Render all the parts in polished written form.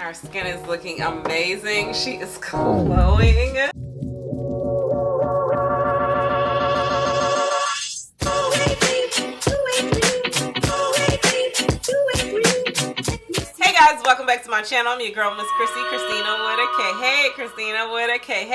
Our skin is looking amazing. She is glowing. Hey guys, welcome back to my channel. I'm your girl, Miss Christina with a K. Hey, Christina with a K.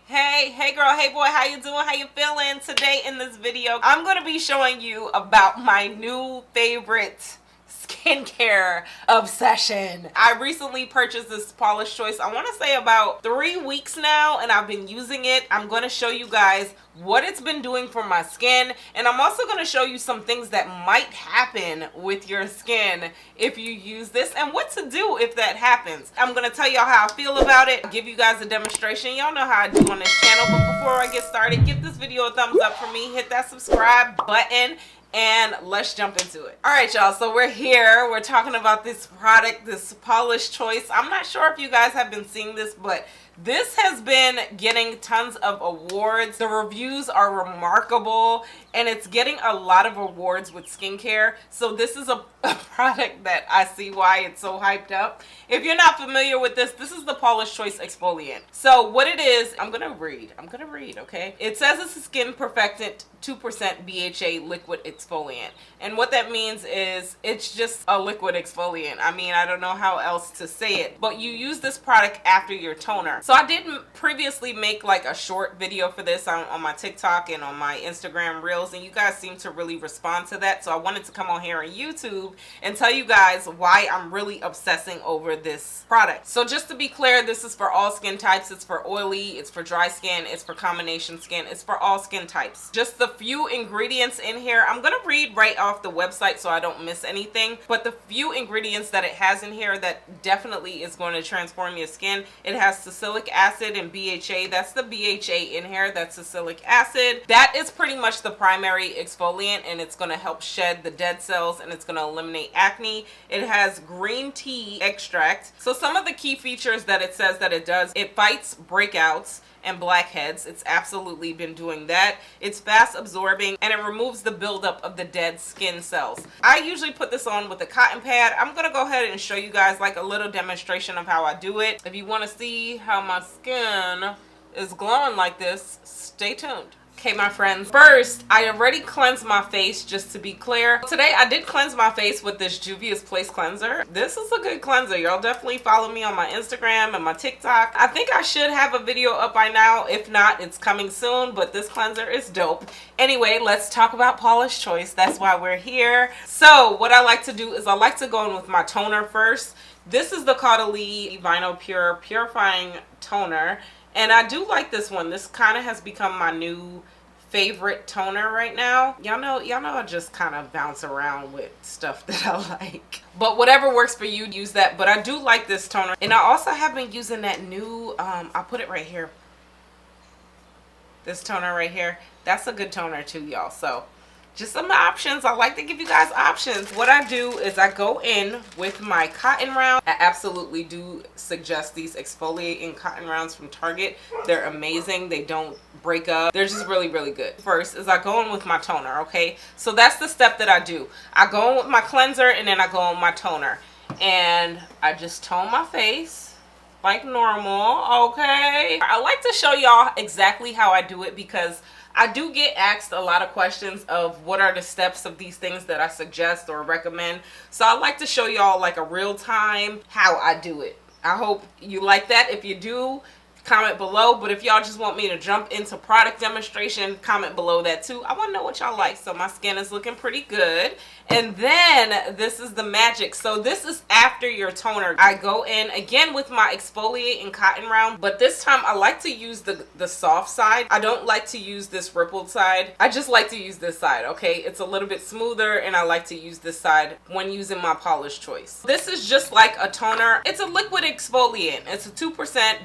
Hey girl, hey boy, how you doing? How you feeling? Today in this video, I'm going to be showing you about my new favorite skincare obsession. I recently purchased this Paula's Choice, I want to say about 3 weeks now, and I've been using it. I'm going to show you guys what it's been doing for my skin, and I'm also going to show you some things that might happen with your skin if you use this and what to do if that happens. I'm going to tell y'all how I feel about it, give you guys a demonstration. Y'all know how I do on this channel, but before I get started, give this video a thumbs up for me, hit that subscribe button, and let's jump into it. All right, y'all, so we're here. We're talking about this product, this Paula's Choice. I'm not sure if you guys have been seeing this, but this has been getting tons of awards. The reviews are remarkable, and it's getting a lot of awards with skincare. So this is a product that I see why it's so hyped up. If you're not familiar with this, this is the Paula's Choice Exfoliant. So what it is, I'm gonna read, okay? It says it's a skin perfectant 2% BHA Liquid Exfoliant. And what that means is it's just a liquid exfoliant. I mean, I don't know how else to say it, but you use this product after your toner. So I didn't previously make like a short video for this on my TikTok and on my Instagram Reels, and you guys seem to really respond to that. So I wanted to come on here on YouTube and tell you guys why I'm really obsessing over this product. So just to be clear, this is for all skin types. It's for oily, it's for dry skin, it's for combination skin, it's for all skin types. Just the few ingredients in here, I'm gonna read right off the website so I don't miss anything, but the few ingredients that it has in here that definitely is going to transform your skin. It has salicylic acid and BHA. That's the BHA in here, that's salicylic acid. That is pretty much the primary exfoliant, and it's going to help shed the dead cells, and it's going to eliminate acne. It has green tea extract. So some of the key features that it says that it does, it fights breakouts and blackheads. It's absolutely been doing that. It's fast absorbing, and it removes the buildup of the dead skin cells. I usually put this on with a cotton pad. I'm gonna go ahead and show you guys like a little demonstration of how I do it. If you want to see how my skin is glowing like this, stay tuned. Okay, my friends, first, I already cleansed my face, just to be clear. Today, I did cleanse my face with this Juvia's Place cleanser. This is a good cleanser. Y'all definitely follow me on my Instagram and my TikTok. I think I should have a video up by now. If not, it's coming soon, but this cleanser is dope. Anyway, let's talk about Paula's Choice. That's why we're here. So, what I like to do is I like to go in with my toner first. This is the Caudalie Vinyl Pure Purifying Toner. And I do like this one. This kind of has become my new favorite toner right now. Y'all know I just kind of bounce around with stuff that I like. But whatever works for you, use that. But I do like this toner. And I also have been using that new, I'll put it right here. This toner right here. That's a good toner too, y'all. So just some options. I like to give you guys options. What I do is I go in with my cotton round. I absolutely do suggest these exfoliating cotton rounds from Target. They're amazing. They don't break up. They're just really, really good. First is I go in with my toner, okay? So that's the step that I do. I go in with my cleanser, and then I go in with my toner. And I just tone my face like normal, okay? I like to show y'all exactly how I do it because I do get asked a lot of questions of what are the steps of these things that I suggest or recommend. So I like to show y'all like a real time how I do it. I hope you like that. If you do, comment below. But if y'all just want me to jump into product demonstration, comment below that too. I want to know what y'all like. So my skin is looking pretty good. And then this is the magic. So this is after your toner. I go in again with my exfoliating cotton round, but this time I like to use the soft side. I don't like to use this rippled side. I just like to use this side, okay? It's a little bit smoother, and I like to use this side when using my Paula's Choice. This is just like a toner. It's a liquid exfoliant. It's a 2%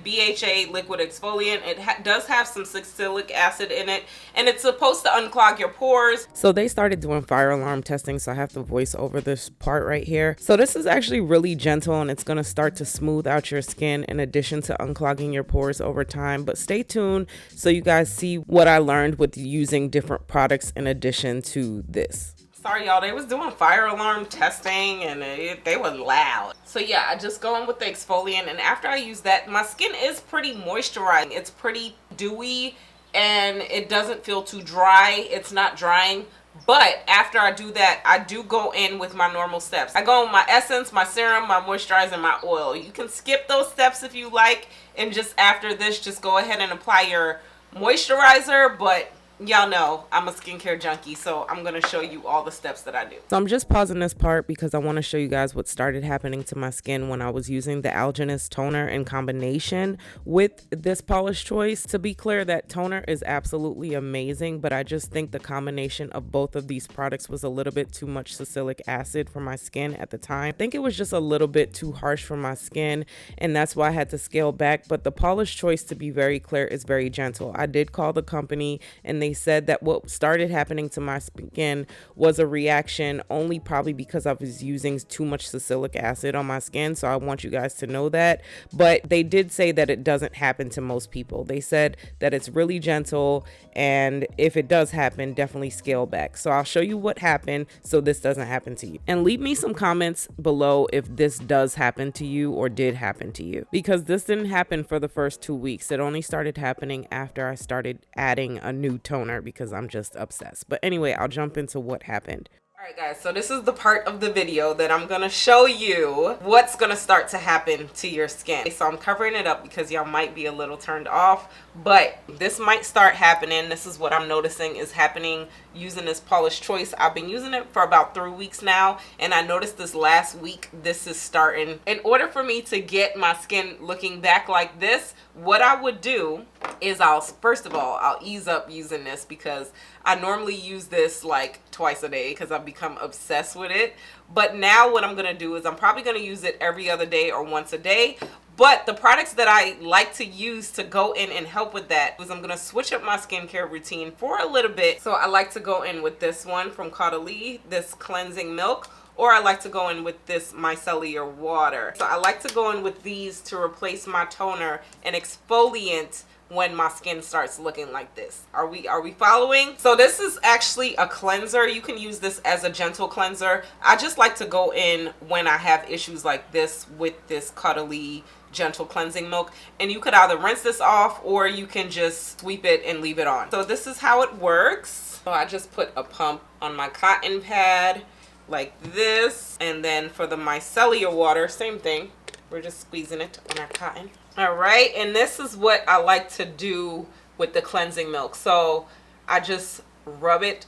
BHA liquid exfoliant. It does have some salicylic acid in it, and it's supposed to unclog your pores. So they started doing fire alarm testing, so I have to voice over this part right here. So this is actually really gentle, and it's going to start to smooth out your skin in addition to unclogging your pores over time. But stay tuned so you guys see what I learned with using different products in addition to this. Sorry y'all, they was doing fire alarm testing and they were loud. So yeah, I just go in with the exfoliant, and after I use that, my skin is pretty moisturizing. It's pretty dewy and it doesn't feel too dry. It's not drying. But after I do that, I do go in with my normal steps. I go in with my essence, my serum, my moisturizer, and my oil. You can skip those steps if you like, and just after this, just go ahead and apply your moisturizer. But y'all know I'm a skincare junkie, so I'm going to show you all the steps that I do. So I'm just pausing this part because I want to show you guys what started happening to my skin when I was using the Algenist toner in combination with this Polish Choice. To be clear, that toner is absolutely amazing, but I just think the combination of both of these products was a little bit too much salicylic acid for my skin at the time. I think it was just a little bit too harsh for my skin, and that's why I had to scale back. But the Polish Choice, to be very clear, is very gentle. I did call the company, and they said that what started happening to my skin was a reaction only probably because I was using too much salicylic acid on my skin. So I want you guys to know that. But they did say that it doesn't happen to most people. They said that it's really gentle, and if it does happen, definitely scale back. So I'll show you what happened so this doesn't happen to you. And leave me some comments below if this does happen to you or did happen to you, because this didn't happen for the first 2 weeks. It only started happening after I started adding a new toner because I'm just obsessed. But anyway, I'll jump into what happened. Alright guys, so this is the part of the video that I'm gonna show you what's gonna start to happen to your skin. So I'm covering it up because y'all might be a little turned off, but this might start happening. This is what I'm noticing is happening using this Polish Choice. I've been using it for about 3 weeks now, and I noticed this last week this is starting. In order for me to get my skin looking back like this, what I would do is first of all, I'll ease up using this because I normally use this like twice a day because I've become obsessed with it. But now what I'm going to do is I'm probably going to use it every other day or once a day. But the products that I like to use to go in and help with that is I'm going to switch up my skincare routine for a little bit. So I like to go in with this one from Caudalie, this cleansing milk. Or I like to go in with this micellar water. So I like to go in with these to replace my toner and exfoliant when my skin starts looking like this. Are we following? So this is actually a cleanser. You can use this as a gentle cleanser. I just like to go in when I have issues like this with this Caudalie gentle cleansing milk, and you could either rinse this off or you can just sweep it and leave it on. So this is how it works. So I just put a pump on my cotton pad like this, and then for the micellar water, same thing. We're just squeezing it on our cotton. All right, and this is what I like to do with the cleansing milk. So I just rub it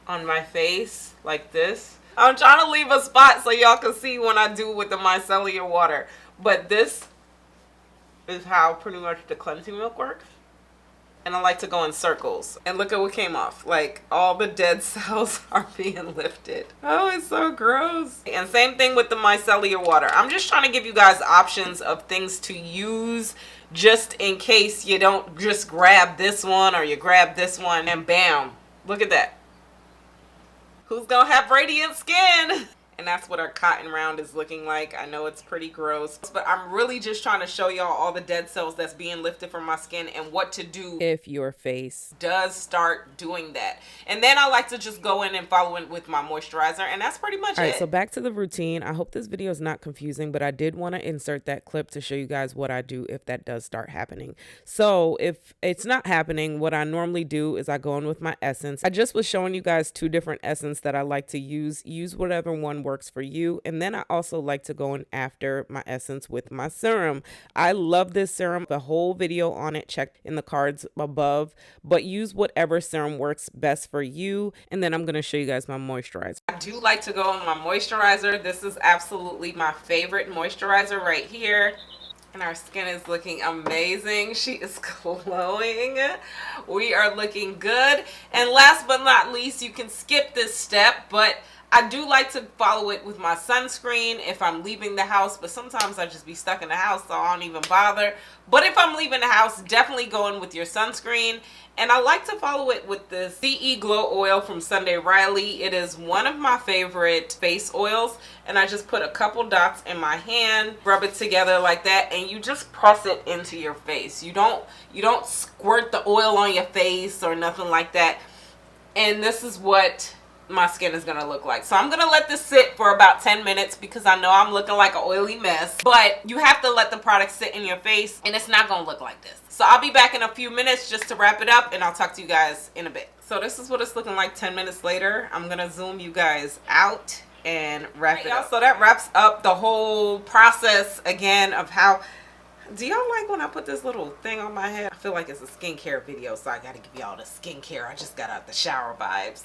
on my face like this. I'm trying to leave a spot so y'all can see when I do with the micellar water, but this is how pretty much the cleansing milk works. And I like to go in circles. And look at what came off. Like, all the dead cells are being lifted. Oh, it's so gross. And same thing with the micellar water. I'm just trying to give you guys options of things to use just in case you don't just grab this one or you grab this one and bam. Look at that. Who's gonna have radiant skin? And that's what our cotton round is looking like. I know it's pretty gross, but I'm really just trying to show y'all all the dead cells that's being lifted from my skin and what to do if your face does start doing that. And then I like to just go in and follow it with my moisturizer, and that's pretty much it. All right, so back to the routine. I hope this video is not confusing, but I did want to insert that clip to show you guys what I do if that does start happening. So if it's not happening, what I normally do is I go in with my essence. I just was showing you guys 2 different essence that I like to use. Use whatever one works for you. And then I also like to go in after my essence with my serum. I love this serum. The whole video on it, check in the cards above, but use whatever serum works best for you. And then I'm going to show you guys my moisturizer. I do like to go on my moisturizer. This is absolutely my favorite moisturizer right here. And our skin is looking amazing. She is glowing. We are looking good. And last but not least, you can skip this step, but I do like to follow it with my sunscreen if I'm leaving the house, but sometimes I just be stuck in the house, so I don't even bother. But if I'm leaving the house, definitely go in with your sunscreen. And I like to follow it with the CE Glow Oil from Sunday Riley. It is one of my favorite face oils, and I just put a couple dots in my hand, rub it together like that, and you just press it into your face. You don't squirt the oil on your face or nothing like that. And this is what my skin is gonna look like. So I'm gonna let this sit for about 10 minutes because I know I'm looking like an oily mess, but you have to let the product sit in your face and it's not gonna look like this. So I'll be back in a few minutes just to wrap it up, and I'll talk to you guys in a bit. So this is what it's looking like 10 minutes later. I'm gonna zoom you guys out and wrap it up. So that wraps up the whole process again of how. Do y'all like when I put this little thing on my head? I feel like it's a skincare video, so I gotta give y'all the skincare. I just got out the shower vibes.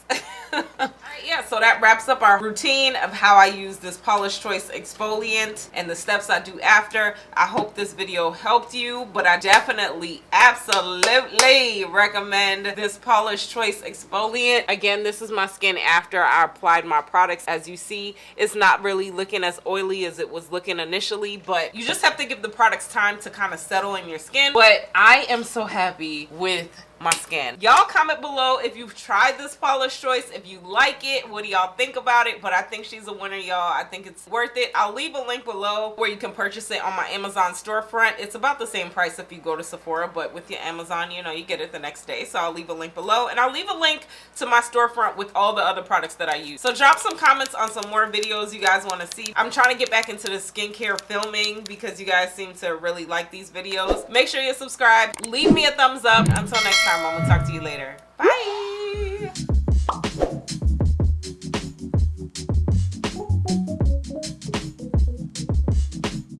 Alright, yeah, so that wraps up our routine of how I use this Paula's Choice exfoliant and the steps I do after. I hope this video helped you, but I definitely, absolutely recommend this Paula's Choice exfoliant. Again, this is my skin after I applied my products. As you see, it's not really looking as oily as it was looking initially, but you just have to give the products time to kind of settle in your skin. But I am so happy with my skin. Y'all comment below if you've tried this Paula's Choice, if you like it, what do y'all think about it? But I think she's a winner, y'all. I think it's worth it. I'll leave a link below where you can purchase it on my Amazon storefront. It's about the same price if you go to Sephora, but with your Amazon, you know, you get it the next day. So I'll leave a link below, and I'll leave a link to my storefront with all the other products that I use. So drop some comments on some more videos you guys want to see. I'm trying to get back into the skincare filming because you guys seem to really like these videos. Make sure you subscribe. Leave me a thumbs up. Until next time, I'm gonna talk to you later.